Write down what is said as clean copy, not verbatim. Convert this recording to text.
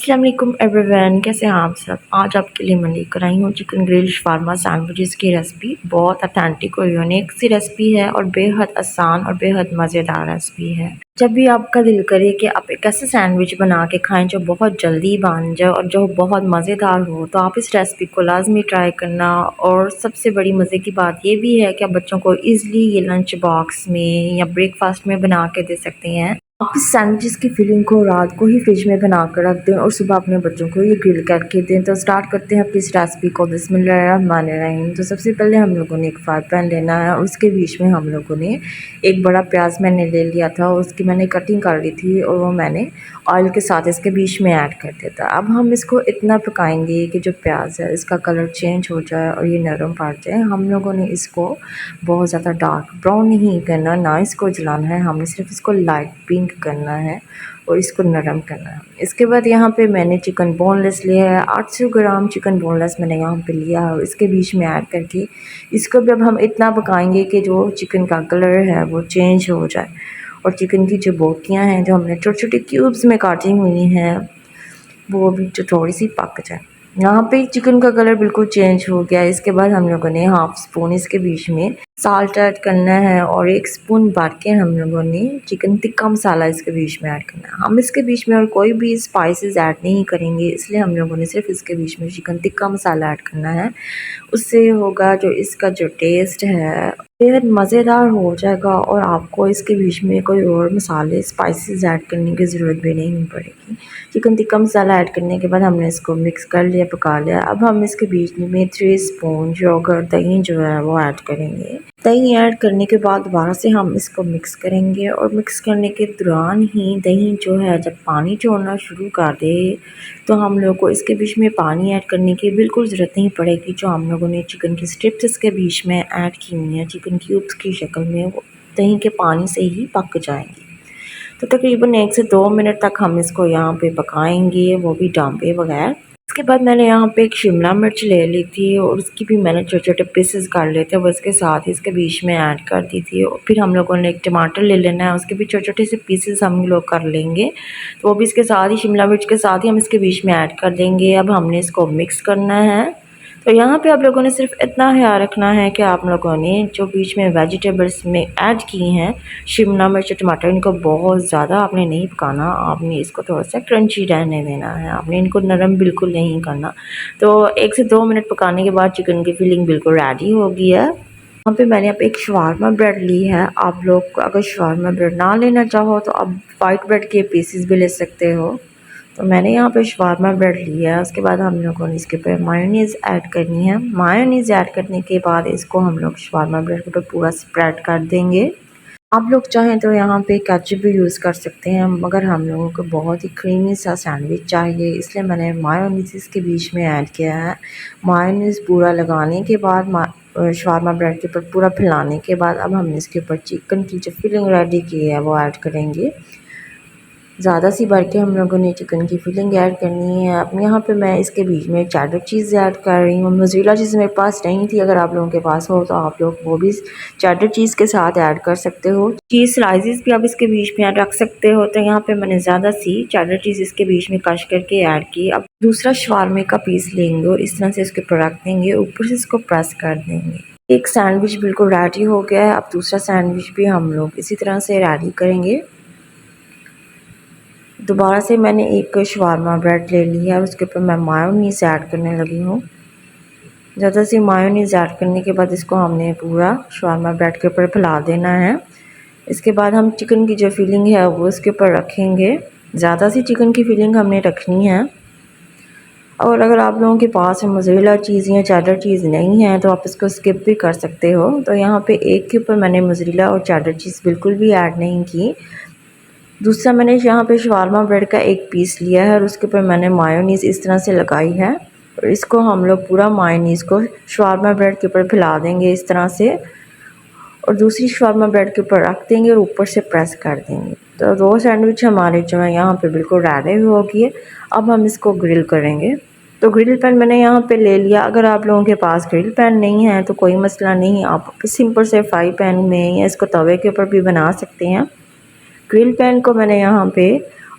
अस्सलाम वालेकुम एवरीवन, कैसे हैं आप सब। आज आपके लिए मैं लेकर आई हूँ चिकन ग्रिल शवारमा सैंडविचेस की रेसिपी। बहुत अथेंटिक और यूनिक सी रेसिपी है और बेहद आसान और बेहद मज़ेदार रेसिपी है। जब भी आपका दिल करे कि आप एक ऐसे सैंडविच बना के खाएं जो बहुत जल्दी बन जाए और जो बहुत मज़ेदार हो, तो आप इस रेसिपी को लाजमी ट्राई करना। और सबसे बड़ी मज़े की बात ये भी है कि आप बच्चों को ईज़िली ये लंच बॉक्स में या ब्रेकफास्ट में बना के दे सकते हैं। आप इस सैंडविचेस की फिलिंग को रात को ही फ्रिज में बना कर रख दें और सुबह अपने बच्चों को ये ग्रिल करके दें। तो स्टार्ट करते हैं अपनी इस रेसिपी को। बिस्मिल्लाहिर्रहमानिर्रहीम। तो सबसे पहले हम लोगों ने एक फ्राई पैन लेना है और उसके बीच में हम लोगों ने एक बड़ा प्याज मैंने ले लिया था और उसकी मैंने कटिंग कर ली थी और वो मैंने ऑयल के साथ इसके बीच में ऐड कर दिया था। अब हम इसको इतना पकाएंगे कि जो प्याज है इसका कलर चेंज हो जाए और ये नरम पड़ जाए। हम लोगों ने इसको बहुत ज़्यादा डार्क ब्राउन नहीं करना, ना इसको जलाना है, हमने सिर्फ इसको लाइट पिंक करना है और इसको नरम करना है। इसके बाद यहाँ पे मैंने चिकन बोनलेस लिया है, 800 ग्राम चिकन बोनलेस मैंने यहाँ पे लिया है और इसके बीच में ऐड करके इसको भी अब हम इतना पकाएंगे कि जो चिकन का कलर है वो चेंज हो जाए और चिकन की जो बोटियाँ हैं जो हमने छोटे छोटे क्यूब्स में काटी हुई हैं वो भी जो थोड़ी सी पक जाए। यहाँ पे चिकन का कलर बिल्कुल चेंज हो गया। इसके बाद हम लोगों ने हाफ स्पून इसके बीच में साल्ट ऐड करना है और 1 स्पून भर के हम लोगों ने चिकन टिक्का मसाला इसके बीच में ऐड करना है। हम इसके बीच में और कोई भी स्पाइसेस ऐड नहीं करेंगे, इसलिए हम लोगों ने सिर्फ इसके बीच में चिकन टिक्का मसाला ऐड करना है। उससे होगा जो इसका जो टेस्ट है बेहद मज़ेदार हो जाएगा और आपको इसके बीच में कोई और मसाले स्पाइसेस ऐड करने की ज़रूरत भी नहीं पड़ेगी। चिकन टिक्का मसाला ऐड करने के बाद हमने इसको मिक्स कर लिया, पका लिया। अब हम इसके बीच में 3 स्पून योगर्ट दही जो है वो ऐड करेंगे। दही ऐड करने के बाद दोबारा से हम इसको मिक्स करेंगे और मिक्स करने के दौरान ही दही जो है जब पानी छोड़ना शुरू कर दे तो हम लोग को इसके बीच में पानी ऐड करने की बिल्कुल ज़रूरत नहीं पड़ेगी। जो हम लोगों ने चिकन की स्ट्रिप्स इसके बीच में ऐड की हुई हैं चिकन क्यूब्स की शक्ल में, वो दही के पानी से ही पक जाएंगी। तो तकरीबन 1 से 2 मिनट तक हम इसको यहाँ पे पकाएंगे, वो भी ढाँपे बगैर। इसके बाद मैंने यहाँ पे एक शिमला मिर्च ले ली थी और उसकी भी मैंने छोटे छोटे पीसेस कर लिए थे, वो इसके साथ ही इसके बीच में ऐड कर दी थी। और फिर हम लोगों ने एक टमाटर ले लेना है, उसके भी छोटे छोटे से पीसेस हम लोग कर लेंगे, तो वो भी इसके साथ ही शिमला मिर्च के साथ ही हम इसके बीच में ऐड कर देंगे। अब हमने इसको मिक्स करना है। तो यहाँ पे आप लोगों ने सिर्फ इतना ख्याल रखना है कि आप लोगों ने जो बीच में वेजिटेबल्स में ऐड की हैं शिमला मिर्च टमाटर, इनको बहुत ज़्यादा आपने नहीं पकाना, आपने इसको थोड़ा सा क्रंची रहने देना है, आपने इनको नरम बिल्कुल नहीं करना। तो 1 से 2 मिनट पकाने के बाद चिकन की फिलिंग बिल्कुल रेडी हो गई है। यहाँ पे मैंने यहाँ पे एक शवारमा ब्रेड ली है। आप लोग अगर शवारमा ब्रेड ना लेना चाहो तो आप वाइट ब्रेड के पीसेस भी ले सकते हो। तो मैंने यहाँ पे शवारमा ब्रेड लिया है। उसके बाद हम लोगों ने इसके ऊपर मायोनीज़ ऐड करनी है। मायोनीज़ ऐड करने के बाद इसको हम लोग शवारमा ब्रेड के ऊपर पूरा स्प्रेड कर देंगे। आप लोग चाहें तो यहाँ पे केचप भी यूज़ कर सकते हैं, मगर हम लोगों को बहुत ही क्रीमी सा सैंडविच चाहिए, इसलिए मैंने मायोनीज़ इसके बीच में ऐड किया है। मायोनीज़ पूरा लगाने के बाद शवारमा ब्रेड के ऊपर पूरा फैलाने के बाद अब हम इसके ऊपर चिकन की जो फिलिंग रेडी की है वो ऐड करेंगे। ज़्यादा सी भर के हम लोगों ने चिकन की फिलिंग ऐड करनी है। अब यहाँ पे मैं इसके बीच में चेडर चीज़ ऐड कर रही हूँ। मोज़रेला चीज़ मेरे पास नहीं थी, अगर आप लोगों के पास हो तो आप लोग वो भी चेडर चीज़ के साथ ऐड कर सकते हो। चीज़ स्लाइसेस भी आप इसके बीच में रख सकते हो। तो यहाँ पे मैंने ज़्यादा सी चेडर चीज़ इसके बीच में कश करके ऐड की। अब दूसरा शवारमे का पीस लेंगे और इस तरह से इसके ऊपर रख देंगे, ऊपर से इसको प्रेस कर देंगे। एक सैंडविच बिल्कुल रेडी हो गया है। अब दूसरा सैंडविच भी हम लोग इसी तरह से रेडी करेंगे। दोबारा से मैंने एक शवारमा ब्रेड ले लिया है और उसके ऊपर मैं मायोनीज़ ऐड करने लगी हूँ। ज़्यादा सी मायोनीज़ ऐड करने के बाद इसको हमने पूरा शवारमा ब्रेड के ऊपर फैला देना है। इसके बाद हम चिकन की जो फिलिंग है वो इसके ऊपर रखेंगे। ज़्यादा सी चिकन की फिलिंग हमने रखनी है। और अगर आप लोगों के पास मोज़रेला चीज़ या चेडर चीज़ नहीं है तो आप इसको स्किप भी कर सकते हो। तो यहाँ पे एक के ऊपर मैंने मोज़रेला और चेडर चीज़ बिल्कुल भी ऐड नहीं की। दूसरा मैंने यहाँ पे शवारमा ब्रेड का एक पीस लिया है और उसके ऊपर मैंने मायोनीज़ इस तरह से लगाई है और इसको हम लोग पूरा मायोनीज़ को शवारमा ब्रेड के ऊपर फैला देंगे इस तरह से और दूसरी शवारमा ब्रेड के ऊपर रख देंगे और ऊपर से प्रेस कर देंगे। तो 2 सैंडविच हमारे जो है यहाँ पे बिल्कुल रेडी हो गई है। अब हम इसको ग्रिल करेंगे। तो ग्रिल पैन मैंने यहाँ पे ले लिया। अगर आप लोगों के पास ग्रिल पैन नहीं है तो कोई मसला नहीं, आप सिंपल से फ्राई पैन में या इसको तवे के ऊपर भी बना सकते हैं। ग्रिल पैन को मैंने यहाँ पे